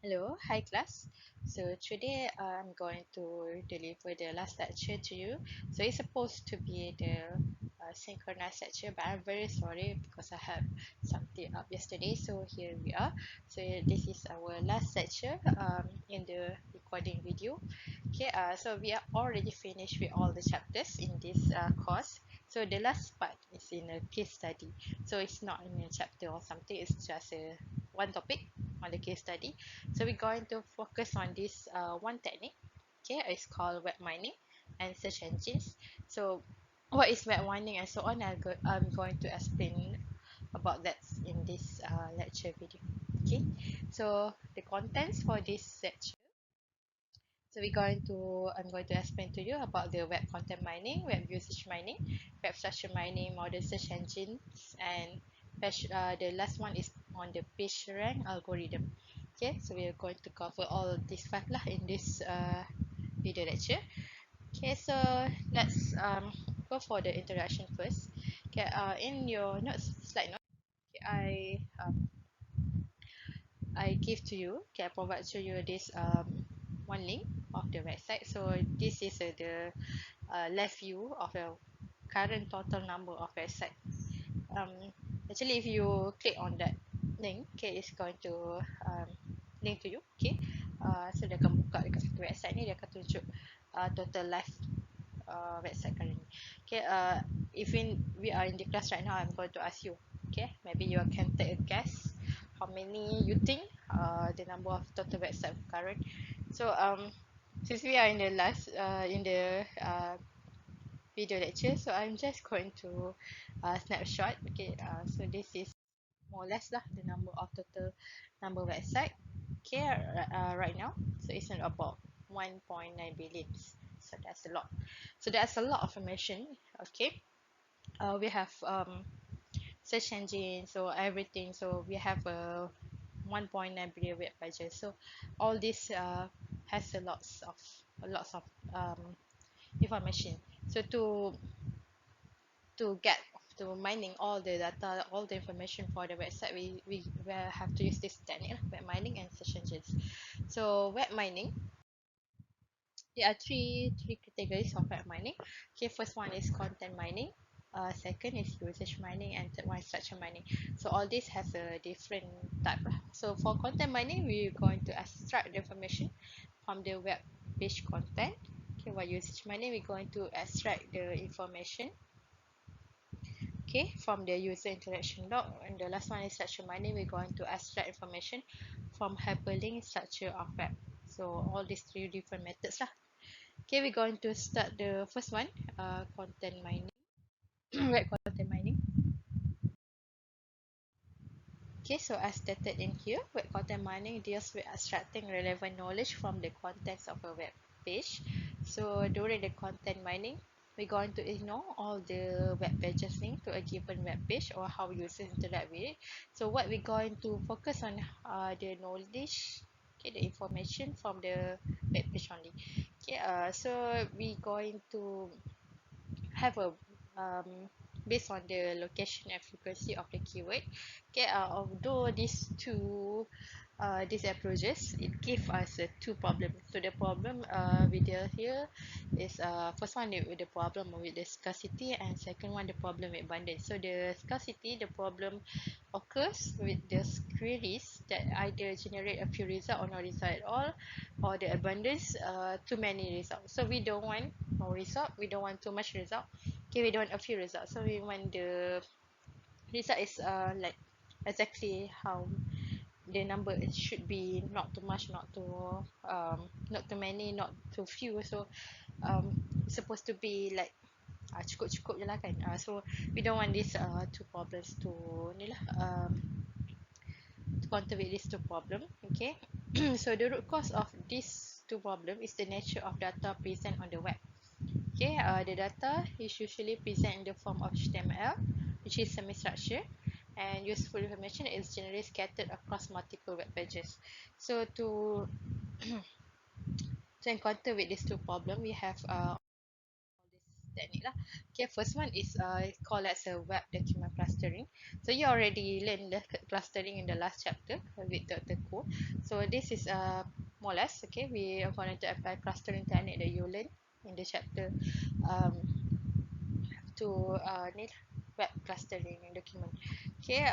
Hello, hi class. So today I'm going to deliver the last lecture to you. So it's supposed to be the synchronized lecture, but I'm very sorry because I have something up yesterday. So here we are. So this is our last lecture in the recording video. Okay, so we are already finished with all the chapters in this course. So the last part is in a case study. So it's not in a chapter or something. It's just a one topic on the case study. So we're going to focus on this one technique. Okay, it's called web mining and search engines. So what is web mining and so on, I'm going to explain about that in this lecture video. Okay, so the contents for this lecture. So I'm going to explain to you about the web content mining, web usage mining, web structure mining, modern search engines, and the last one is on the page rank algorithm. Okay, so we are going to cover all these five lah in this video lecture. Okay, so let's go for the introduction first. Okay, in your notes, slide notes, okay, I give to you, okay, I provide to you this one link of the website. So this is the left view of the current total number of website. Um, Actually, if you click on that link, okay, it's going to link to you, okay. So dia akan buka dekat satu website ni, dia akan tunjuk total live website currently. Okay, if we are in the class right now, I'm going to ask you, okay, maybe you can take a guess how many you think the number of total website current. So since we are in the last in the video lecture, so I'm just going to snapshot. Okay, so this is more or less lah the number of total number website. Okay, right now, so it's about 1.9 billion. So that's a lot. So that's a lot of information. Okay, we have search engine, so everything. So we have a 1.9 billion web pages. So all this has a lots of um, information. So to get to mining all the data, all the information for the website, we will have to use this technique, web mining and search engines. So web mining, there are three categories of web mining. Okay, first one is content mining, second is usage mining, and third one is structure mining. So all this has a different type. So for content mining, we're going to extract the information from the web page content. Okay, while usage mining, we're going to extract the information, okay, from the user interaction log. And the last one is structure mining, we're going to extract information from hyperlink structure of web. So all these three different methods lah. Okay, we're going to start the first one, content mining. Web content mining. Okay, so as stated in here, web content mining deals with extracting relevant knowledge from the contents of a web page. So during the content mining, we're going to ignore all the web pages linked to a given web page or how users interact with it. So what we're going to focus on the knowledge, okay, the information from the web page only. Okay, so we're going to have a based on the location and frequency of the keyword. Okay, although these approaches, it give us two problems. So the problem we deal here is first one with the problem with the scarcity, and second one the problem with abundance. So the scarcity, the problem occurs with the queries that either generate a few results or no result at all, or the abundance too many results. So we don't want no result, we don't want too much result. Okay, we don't want a few results, so we want the result is like exactly how the number it should be, not too much, not too many, not too few. So it's supposed to be like cukup-cukup je lah kan. So we don't want these two problems to ni lah, to counter with these two problem. Okay. So the root cause of these two problem is the nature of data present on the web. Okay, the data is usually present in the form of HTML, which is semi-structured, and useful information is generally scattered across multiple web pages. So to encounter with these two problems, we have technique lah. Okay, first one is called as a web document clustering. So you already learned the clustering in the last chapter with Dr. Ko. So this is more or less, okay, we are going to apply clustering technique that you learned in the chapter um, to ni lah, web clustering document. Okay,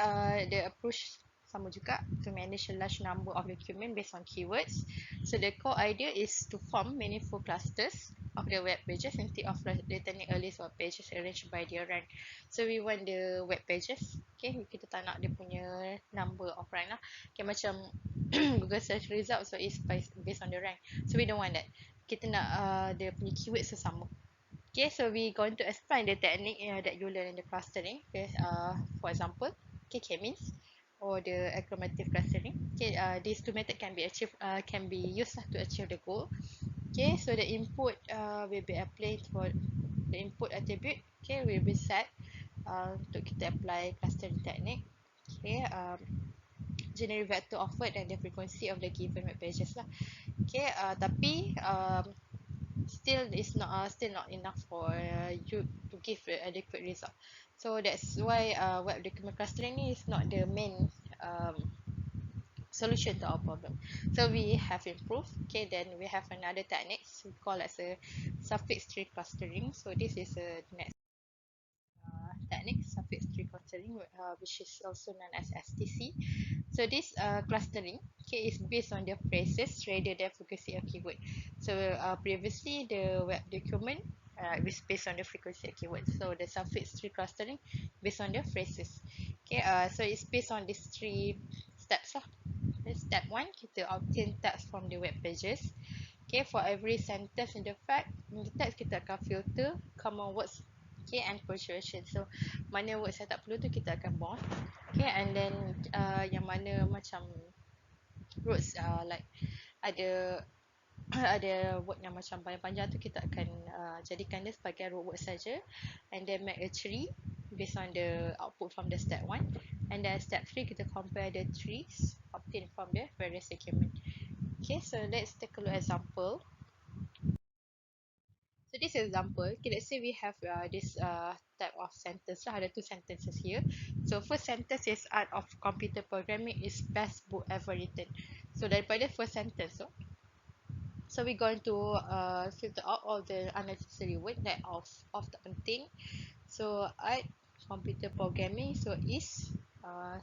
the approach sama juga to manage a large number of document based on keywords. So the core idea is to form meaningful clusters of the web pages instead of returning a list of pages arranged by their rank. So we want the web pages, okay, kita tak nak dia punya number of rank lah. Okay, macam Google search result, so it's based on the rank. So we don't want that. Kita nak dia punya keywords sesama. Okay, so we going to explain the technique that you learn in the clustering. Okay, for example, okay, k-means or the accumulative clustering. Okay, these two methods can be achieved, can be used to achieve the goal. Okay, so the input will be applied for the input attribute. Okay, will be set untuk kita apply clustering technique. Okay, generate vector of word and the frequency of the given web pages lah. Okay, tapi still not enough for you to give the adequate result. So that's why web document clustering is not the main solution to our problem. So we have improved. Okay, then we have another techniques we call as a suffix tree clustering. So this is a next technique, suffix tree clustering, which is also known as STC. So this clustering, okay, is based on the phrases rather than frequency of keyword. So previously the web document is based on the frequency of keyword. So the suffix tree clustering based on the phrases. Okay, so it's based on these three steps lah. Step 1, kita obtain text from the web pages. Okay, for every sentence in the text kita akan filter common words, okay, and punctuation. So mana words yang tak perlu tu kita akan buang. Okay, and then yang mana macam words like ada ada word yang macam panjang-panjang tu kita akan jadikan dia sebagai root word saja, and then make a tree based on the output from the step 1, and then step 3 kita compare the trees obtained from the various document. Okay, so let's take a look example. So this example, okay, let's say we have this type of sentence lah, ada two sentences here. So first sentence is art of computer programming is best book ever written. So daripada first sentence, so we're going to filter out all the unnecessary word that of tak penting. So art computer programming, so is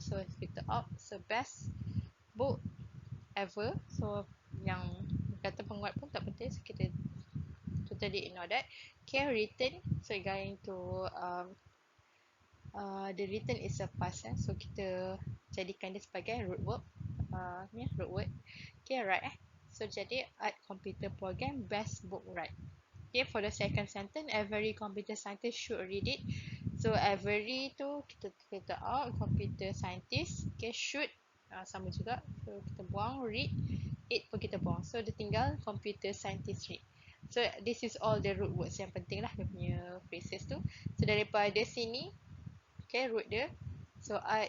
so filter out. So best book ever, so yang kata penguat pun tak penting, so kita totally ignore that. Okay, written, so you're going to the written is a past, so kita jadikan dia sebagai root word, ni root word. Okay, right, so jadi art computer program best book right. Okay, for the second sentence, every computer scientist should read it. So every tu kita filter out, computer scientist, okay, should sama juga, so kita buang, read it pun kita buang, so dia tinggal computer scientist read. So this is all the root words yang penting lah dia punya phrases tu. So daripada sini, okay, root dia, so art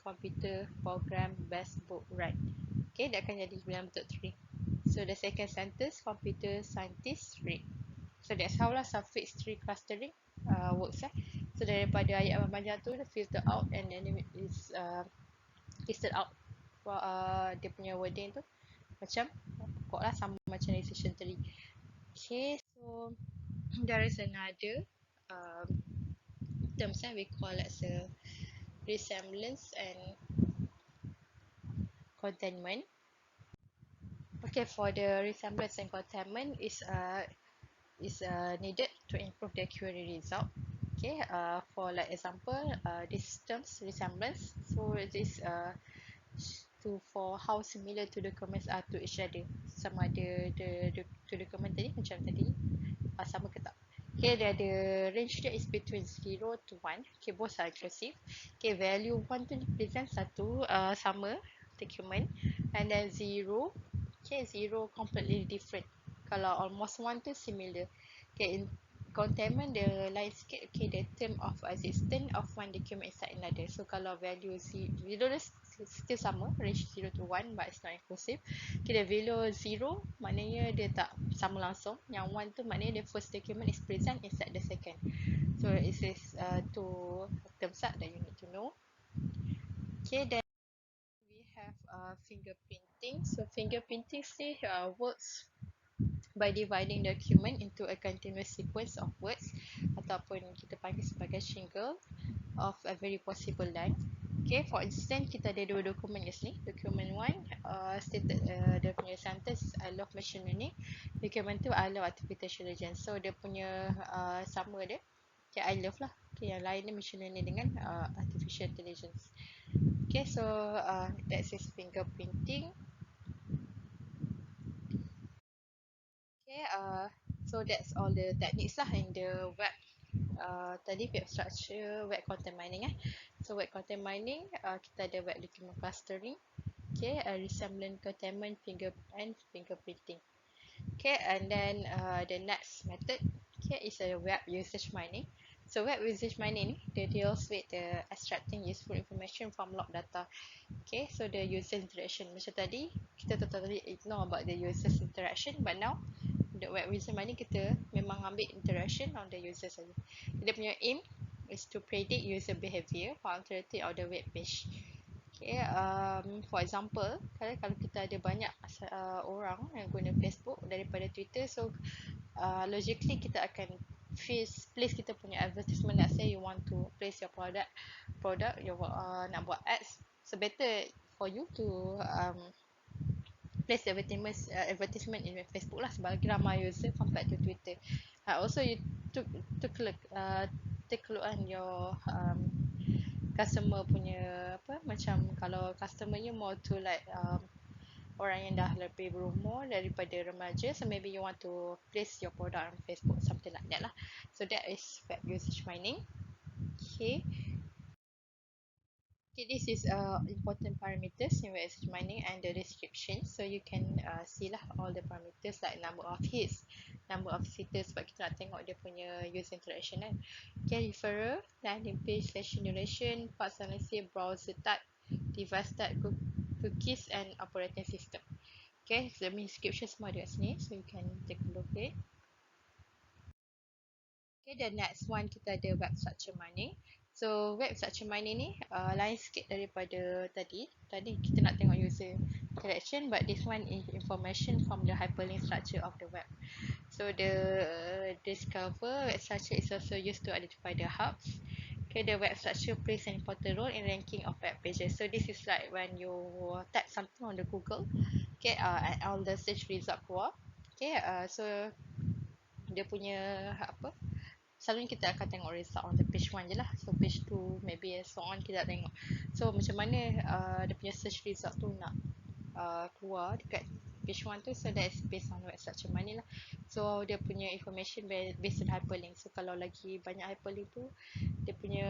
computer program best book right. Okay, dia akan jadi dalam bentuk tree. So the second sentence, computer scientist read. So that's how lah suffix tree clustering works. So daripada ayat yang panjang tu, dia filter out and then it is listed out for dia punya wording tu macam pokok lah, sama macam decision tree. Okay, so there is another terms we call as a resemblance and containment. Okay, for the resemblance and containment is needed to improve the query result. Okay, for like example, this terms resemblance, so this for how similar two documents are to each other. Sama ada the two document tadi macam tadi sama ke tak. Okay, the range dia is between 0 to 1. Okay, both are inclusive. Okay, value 1 tu represent satu sama document, and then 0, okay, 0 completely different. Kalau almost 1 tu similar. Okay, containment dia lain sikit. Okay, the term of existence of one document inside another. So kalau value zero dia still sama, range 0 to 1 but it's not inclusive. Okay, the value 0 maknanya dia tak sama langsung. Yang 1 tu maknanya the first document is present inside the second. So it is two terms that you need to know. Okay, then we have fingerprinting. So fingerprinting still works by dividing the document into a continuous sequence of words ataupun kita panggil sebagai shingle of a very possible length. Okay, for instance, kita ada dua dokumen kat sini. Document 1 stated dia punya sentence I love machine learning. Document 2 I love artificial intelligence. So dia punya sama dia. Okay, I love lah. Okay, yang lain dia machine learning dengan artificial intelligence. Okay, so that is fingerprinting. Okay, so that's all the techniques lah in the web. Tadi web structure, web content mining So web content mining, kita ada web document clustering, okay, resemblance containment, fingerprinting. Okay, and then the next method, okay, is a web usage mining. So web usage mining ni, dia deals with the extracting useful information from log data. Okay, so the user interaction. Macam tadi, kita totally ignore about the user's interaction, but now the web user mining kita memang ambil interaction on the user saja. Dia punya aim is to predict user behavior for alternative of the web page. Okay, for example, kalau kita ada banyak orang yang guna Facebook daripada Twitter, so logically kita akan place kita punya advertisement. Let's say you want to place your product your nak buat ads, so better for you to place the advertisement in Facebook lah sebagai ramai user compared to Twitter. Also you took look on your customer punya apa, macam kalau customernya more to like orang yang dah lebih berumur daripada remaja, so maybe you want to place your product on Facebook, something like that lah. So that is web usage mining. Okay. Okay, this is important parameters in web usage mining and the description. So you can see lah all the parameters like number of hits, number of visitors sebab kita nak tengok dia punya user interaction kan. Okay, referrer, landing page, session duration, part silencer, browser type, device type, cookies and operating system. Okay, so the description semua ada kat sini, so you can take a look at it. Okay, the next one kita ada web structure mining. So web structure mining ni lain sikit daripada tadi. Tadi kita nak tengok user interaction, but this one is information from the hyperlink structure of the web. So the discover web structure is also used to identify the hubs. Okay, the web structure plays an important role in ranking of web pages. So this is like when you type something on the Google, okay, and all the search result keluar. Okay, so dia punya apa? Selalunya kita akan tengok result on the page 1 je lah. So page 2 maybe and so on kita tak tengok. So macam mana dia punya search result tu nak keluar dekat page 1 tu. So that is based on web structure mining lah. So dia punya information based on hyperlink. So kalau lagi banyak hyperlink tu, dia punya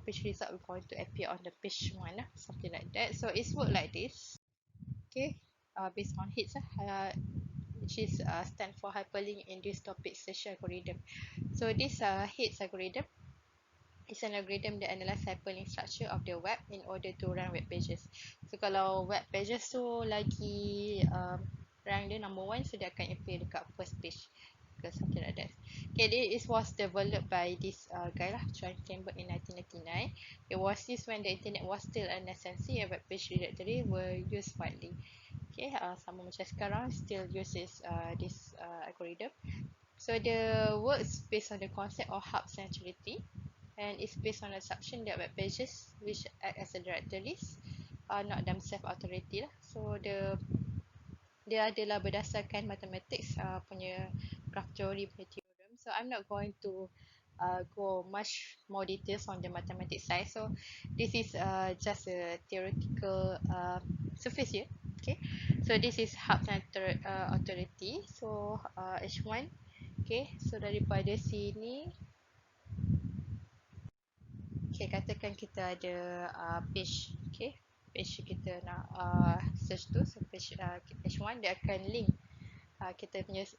page result will going to appear on the page 1 lah. Something like that. So it's work like this. Okay, based on hits lah. Which is stand for hyperlink induced topic search algorithm. So this hits algorithm is an algorithm that analyze hyperlink structure of the web in order to run web pages. So kalau web pages tu lagi rank dia number 1, so dia akan appear dekat first page ke something like that. Okay, this was developed by this guy lah, John Campbell in 1999. It was used when the internet was still a nascency and web page directory were used widely. Okay, sama macam sekarang still uses this algorithm. So the works based on the concept of hub centrality, and it's based on the assumption that web pages which act as a directories are not themselves authority lah. So dia adalah berdasarkan mathematics punya graph theory punya theorem. So I'm not going to go much more details on the mathematics side. So this is just a theoretical surface here. Okay, so this is hub centered authority. So H1. Okay, so daripada sini, okay, katakan kita ada page. Okay, page kita nak search tu. So page H1 dia akan link kita punya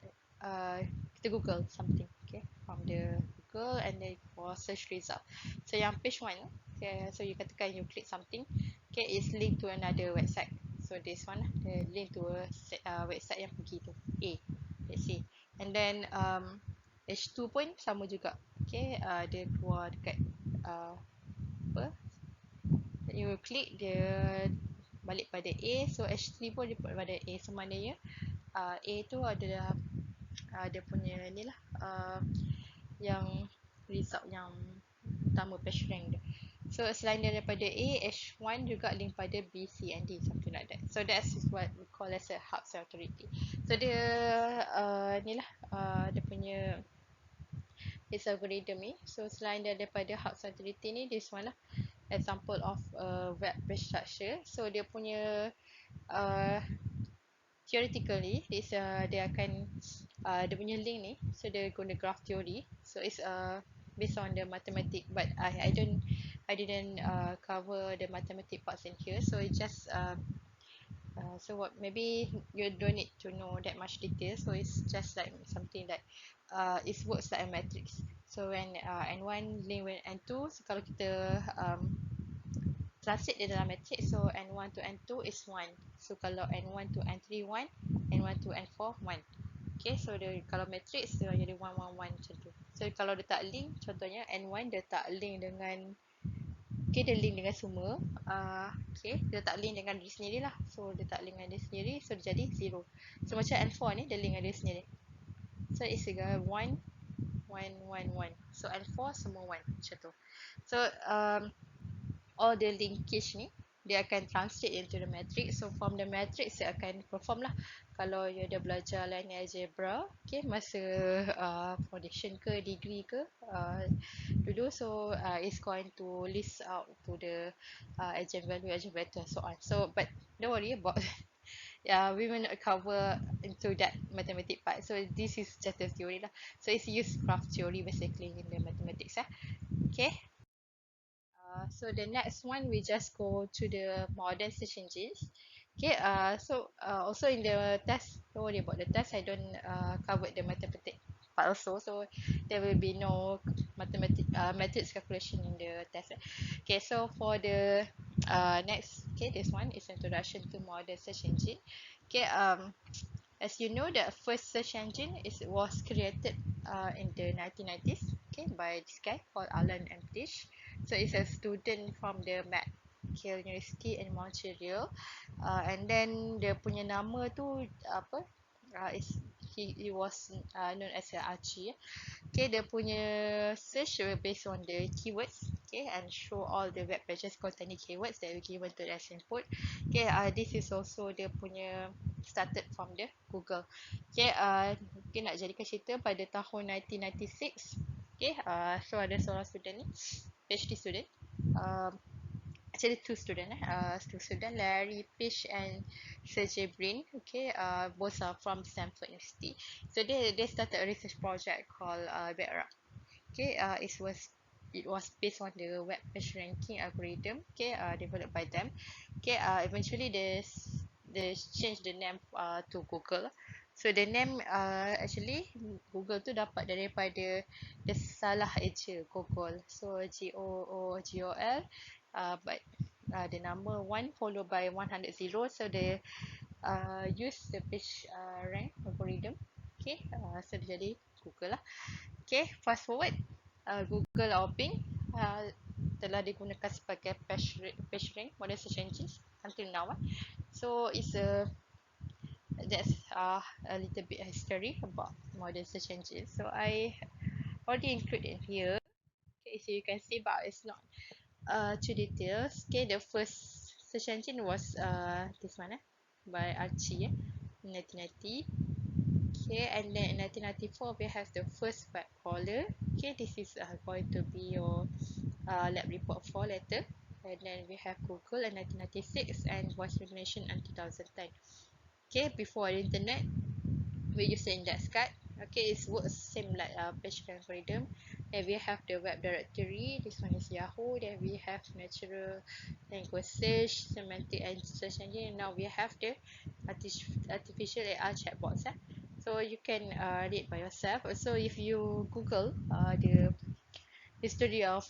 kita Google something, okay, from the Google, and then for search result. So yang page 1, okay, so you katakan you click something, okay, it's linked to another website. So this one the link to a website yang pergi tu A, let's say. And then H2 pun sama juga, okay, dia keluar dekat apa, you click dia balik pada A. So H3 pun dia pada A. So maknanya A tu adalah dia punya ni lah, yang result yang utama page rank dia. So selain daripada A, H1 juga link pada B, C and D, something like that. So that's what we call as a hub authority. So dia ni lah, dia punya its algorithm ni. So selain daripada hub authority ni, this one lah example of web page structure. So dia punya theoretically dia akan dia punya link ni, so dia guna graph theory. So it's based on the mathematic, but I didn't cover the mathematic parts in here. So it just so what, maybe you don't need to know that much detail. So it's just like something that it works like a matrix. So when N1 link with N2, so kalau kita translate dia dalam matrix, so N1 to N2 is 1. So kalau N1 to N3 1, N1 to N4 1. Okay, so dia kalau matrix dia jadi 1 1 1 macam tu. So kalau dia tak link, contohnya N1 dia tak link dengan, okay, dia link dengan semua, okay, dia tak link dengan diri sendiri lah. So dia tak link dengan diri sendiri, so dia jadi 0. So macam N4 ni dia link dengan diri sendiri, so it's equal 1 1 1 1. So N4 semua 1 macam tu. So all the linkage ni dia akan translate into the matrix. So from the matrix dia akan perform lah. Kalau you dah belajar linear algebra, okay, masa foundation ke degree ke dulu, so it's going to list out to the eigenvalue, eigenvector, so on. So but don't worry about we will not cover into that mathematic part. So this is just a theory lah. So it's use graph theory basically in the mathematics. Okay. So the next one we just go to the modern search engines. Okay, also in the test, don't worry about the test, I don't cover the mathematic part also, so there will be no mathematic methods calculation in the test. Okay, so for the next, okay, this one is introduction to modern search engine. Okay, as you know, the first search engine was created in the 1990s, okay, by this guy called Alan Emtish. So it's a student from the McGill University in Montreal, and then dia punya nama tu apa? He was known as Archie. Okay, dia punya search based on the keywords, okay, and show all the web pages containing keywords that we given to as input. Okay, this is also dia punya started from the Google. Okay, mungkin nak jadikan cerita pada tahun 1996. Okay, so ada seorang student ni, PhD student, actually two student, Larry Fish and Sergey Brin. Okay, both are from Stanford University. So they started a research project called Bedrock. Okay, it was based on the web page ranking algorithm, okay, developed by them. Okay, eventually they changed the name to Google. So the name actually Google tu dapat daripada dia salah eja Google. So Googol, but the number 1 followed by 100 zero. So they use the page rank algorithm. Okay, so dia jadi Google lah. Okay, fast forward, Google or Bing telah digunakan sebagai page rank modern search engines until now. So it's that's a little bit history about modern search engines. So I already include in here. Okay, so you can see, but it's not too details. Okay, the first search engine was this one by Archie in 1990. Okay, and then in 1994 we have the first web crawler. Okay, this is going to be your lab report 4 later. And then we have Google in 1996 and voice recognition in 2010. Okay, before the internet, we use the index card. Okay, it works same like page algorithm. Then we have the web directory. This one is Yahoo. Then we have natural language search, semantic and search engine. And now we have the artificial AI chatbots. So you can read by yourself. So if you Google the history of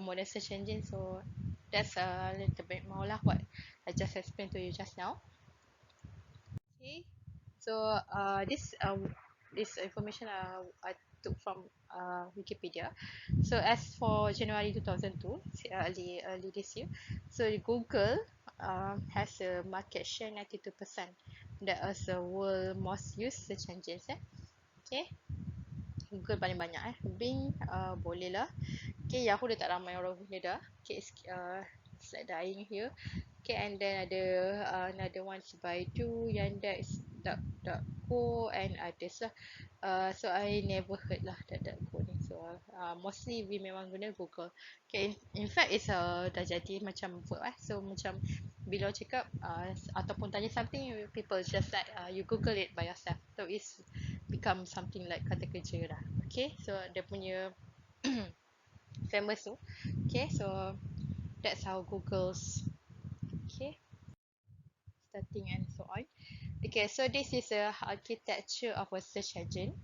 modern search engine, so that's a little bit more lah what I just explained to you just now. Okay, so this information I took from Wikipedia. So as for January 2002, early this year, so Google has a market share 92%. That is the world most used search engines. Okay, Google paling banyak. Bing boleh lah. Okay, Yahoo dah tak ramai orang guna dah. Okay, it's like dying here. Okay, and then ada another one is Baidu, Yandex, DuckDuckGo and others lah. So I never heard lah DuckDuckGo ni. So mostly we memang guna Google. Okay, in fact it's dah jadi macam verb So macam bila cakap ataupun tanya something, people just like you Google it by yourself. So it's become something like kata kerja lah. Okay, so dia punya famous tu. Okay, so that's how Google's okay starting and so on. Okay, so this is a architecture of a search engine.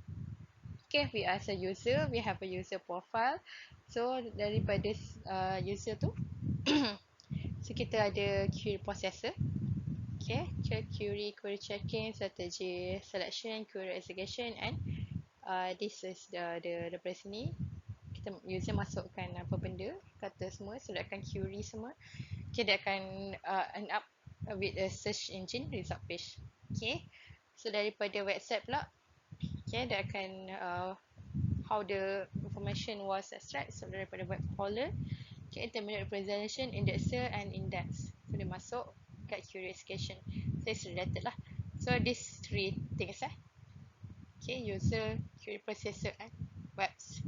Okay, we as a user, we have a user profile. So daripada user tu, so kita ada query processor. Okay, query checking, strategy selection, query execution, and this is the daripada sini kita user masukkan apa benda, kata semua, selectkan query semua. Okay, dia akan end up with a search engine result page. Okay, so daripada website pula, okay, dia akan how the information was extract. So daripada web crawler, okay, intermediate representation, indexer and index. So dia masuk kat query execution. So it's related lah. So these three things okay, user, query processor and webs.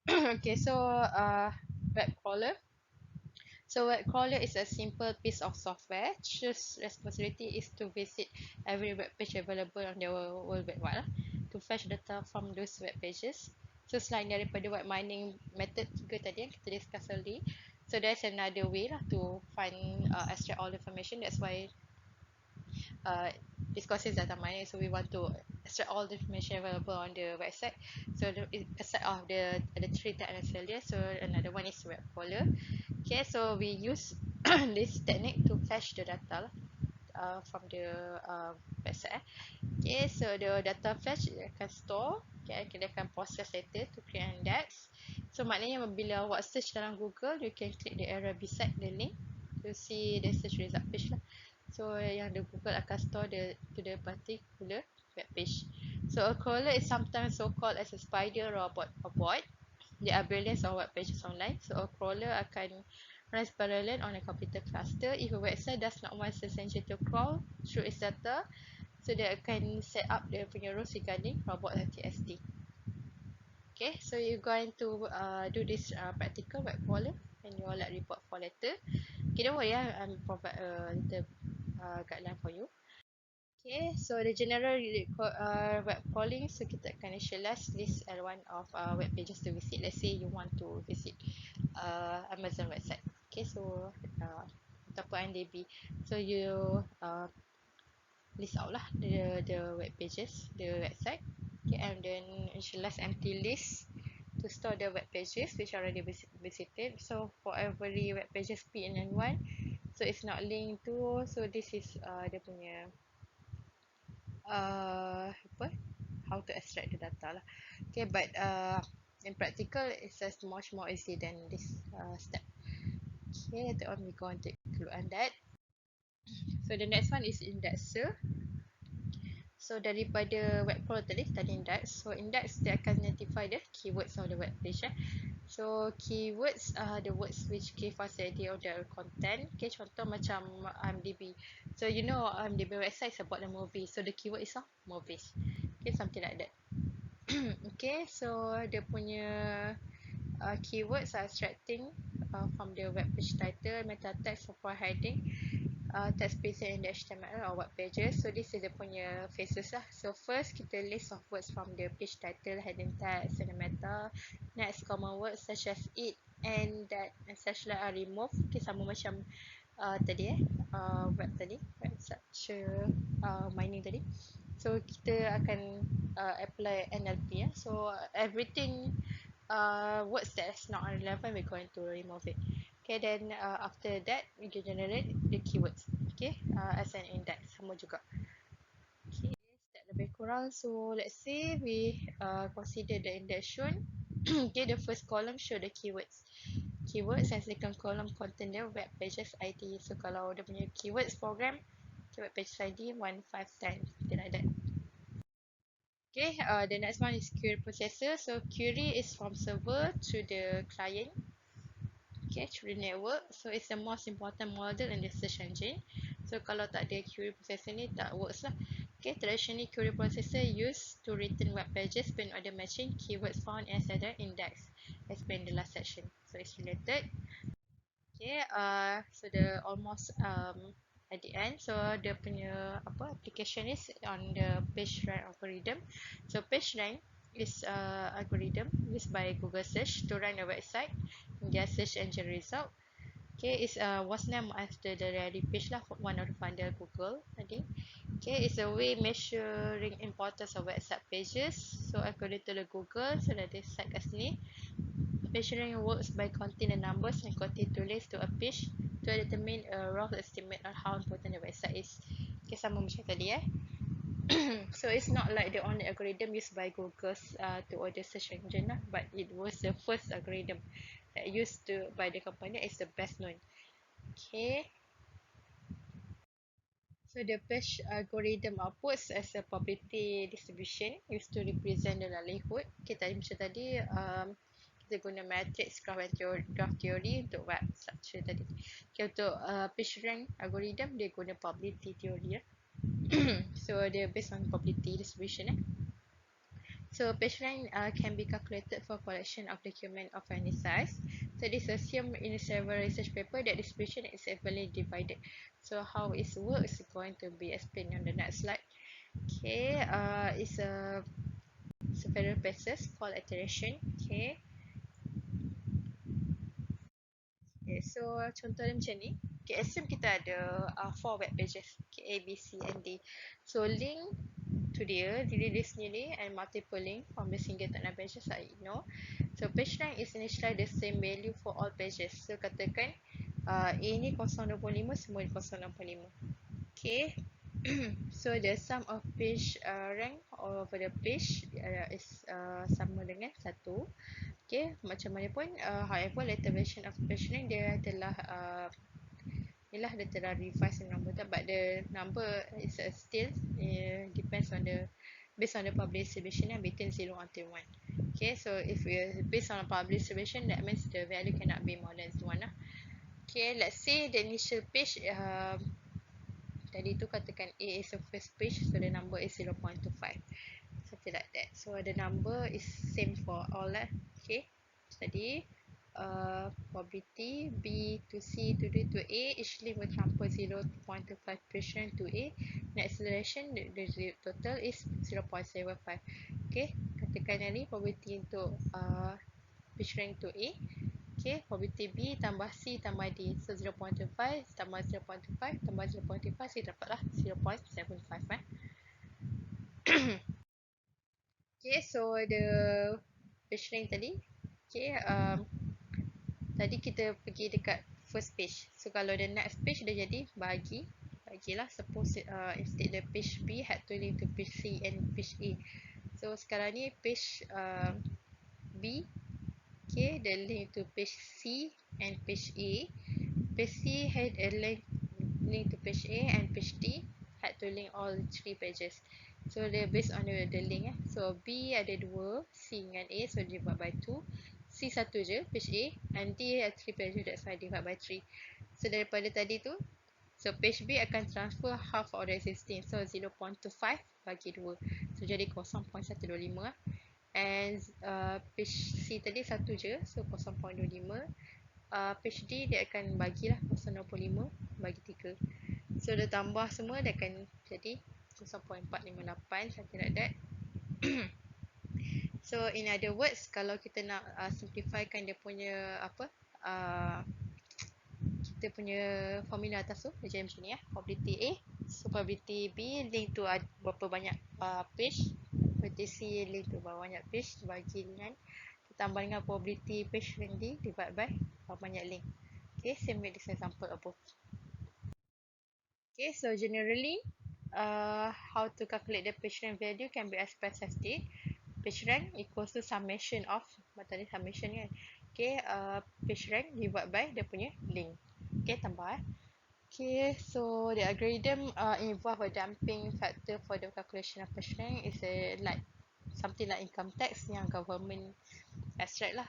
Okay, so web crawler. So web crawler is a simple piece of software whose responsibility is to visit every web page available on the World Wide Web to fetch data from those web pages. So selain daripada web mining method 3 tadi yang kita discuss early, so there's another way lah to find extract all the information. That's why this course is data mining, so we want to extract all the information available on the website. So aside of the three that I said earlier, so another one is web crawler. Okay, so we use this technique to fetch the data from the website. Okay, so the data fetch akan store, okay, dia akan process later to create index. So maknanya bila awak search dalam Google, you can click the arrow beside the link to see the search result page lah. So yang the Google akan store to the particular web page. So a crawler is sometimes so called as a spider or a bot. There are billions of web pages online, so a crawler akan runs parallel on a computer cluster. If a website does not want search engine to crawl through its data, so dia akan set up dia punya rules regarding robot.txt. Okay, so you're going to do this practical web crawler and your lab report for later. Okay, don't worry, I'm provide the guideline for you. Okay, so the general web crawling, so kita akan initialize this one of web pages to visit. Let's say you want to visit Amazon website. Okay, so ataupun IMDb. So you list out lah the web pages, the website. Okay, and then initialize empty list to store the web pages which already visited. So for every web pages PNN1, so it's not linked to. So this is dia punya apa, how to extract the data lah. Okay, but in practical it's just much more easy than this step. Okay, later on we go on to include on that. So the next one is indexer. So daripada web crawler tadi index. So index dia akan identify the keywords of the web page. So keywords are the words which give us the idea of the content. Okay, contoh macam IMDb. So you know IMDb website is about the movie. So the keyword is movies. Okay, something like that. Okay, so dia punya keywords are extracting from the web page title, meta text, for heading, text spacing in the HTML or web pages. So this is the punya phases lah. So first kita list of words from the page title, heading text and the meta. Next, common words such as it and that and such like are removed. Okay, sama macam tadi web tadi, web search mining tadi. So kita akan apply NLP ya. So everything words that is not relevant, we're going to remove it. Okay, then after that we can generate the keywords. Okay, as an index sama juga. Okay, start lebih kurang. So let's say we consider the index shown. Okay, the first column show the keywords. Keywords and second column contain the web pages ID. So kalau dia punya keywords program, okay, web pages ID 1510, something like that. Okay, the next one is query processor. So query is from server to the client. Okay, through the network. So it's the most important model in the search engine. So kalau tak ada query processor ni tak works lah. Okay, traditionally query processor used to return web pages based on the matching keywords found as the index. Explain the last section. So it's related. Okay, so the almost at the end. So dia punya apa application is on the page rank algorithm. So page rank is algorithm used by Google search to rank a website in their search engine result. Okay, it's was named after the ready page lah, one of the founder Google, I think. Okay, it's a way measuring importance of website pages. So according to the Google, so that is site kat sini. Measuring works by counting the numbers and counting to list to a page to determine a rough estimate on how important the website is. Okay, sama macam tadi So it's not like the only algorithm used by Google to order search engine lah, but it was the first algorithm that used to by the company is the best known. Okay. So the page algorithm outputs as a probability distribution used to represent the likelihood. Okay, tadi macam tadi kita guna matrix graph theory untuk web structure tadi. Okay, untuk page rank algorithm dia guna probability theory ya. So dia based on probability distribution So page rank can be calculated for collection of document of any size. So this assume in several research paper that distribution is evenly divided. So how it works is going to be explained on the next slide. Okay, it's a several process called iteration. Okay, so contoh dia macam ni. Okay, assume kita ada 4 web pages. Okay, A, B, C, and D. So link to dia, diri dia sendiri and multiple link from the single type pages I ignore. So page rank is initially the same value for all pages. So katakan A ni 0.25, semua 0.65. Okay. So the sum of page rank over the page is sama dengan 1. Okay, macam mana pun however later version of page rank dia telah ialah dia telah revise the number but the number is still depends on the based on the published distribution between 0 until 1. Okay, so if we based on the published distribution, that means the value cannot be more than 1 lah. Okay, let's say the initial page tadi tu katakan A is the first page, so the number is 0.25, something like that. So the number is same for all lah. Okay, tadi probability B to C to D to A, each link will transfer 0.25% to A, and acceleration the total is 0.75. Okay, katakan yang ni probability untuk page rank to A. Okay, probability B tambah C tambah D. So 0.25 tambah 0.25 tambah 0.25, saya dapatlah 0.75 Okay, so the page rank tadi. Okay, tadi kita pergi dekat first page. So kalau the next page dah jadi, bagilah. Suppose instead the page B had to link to page C and page A. So sekarang ni page B, okay, the link to page C and page A. Page C had a link to page A, and page D had to link all 3 pages. So they based on the link So B ada 2, C dengan A, so divide by 2. C satu je, page A, and D ada 3 pages, that's why divide by 3. So daripada tadi tu, so page B akan transfer half of the existing, so 0.25 bagi 2, so jadi 0.125 and page C tadi satu je, so 0.25. Page D dia akan bagilah 0.25 bagi 3, so dia tambah semua dia akan jadi 0.458, something like that. So in other words, kalau kita nak simplifykan dia punya apa kita dia punya formula atas tu. Dia jadi macam ni Probability A. So probability B link to berapa banyak page. Probability C link to berapa banyak page. Bagi dengan tambah dengan probability page rank D divide by berapa banyak link. Okay, same with this example above. Okay, so generally, how to calculate the page rank value can be expressed as this. Page rank equals to summation of, tadi summation kan. Okay, page rank divide by dia punya link. Okay, tambah Okay, so the algorithm involve a damping factor for the calculation of page rank is like something like income tax yang government extract lah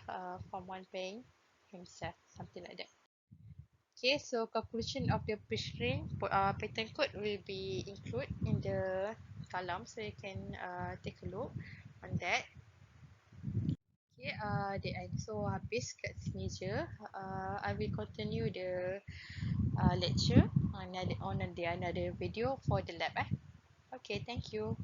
from one paying himself, something like that. Okay, so calculation of the page rank pattern code will be included in the column, so you can take a look on that. Okay, the end. So habis kat sini je. I will continue the lecture on another video for the lab. Okay, thank you.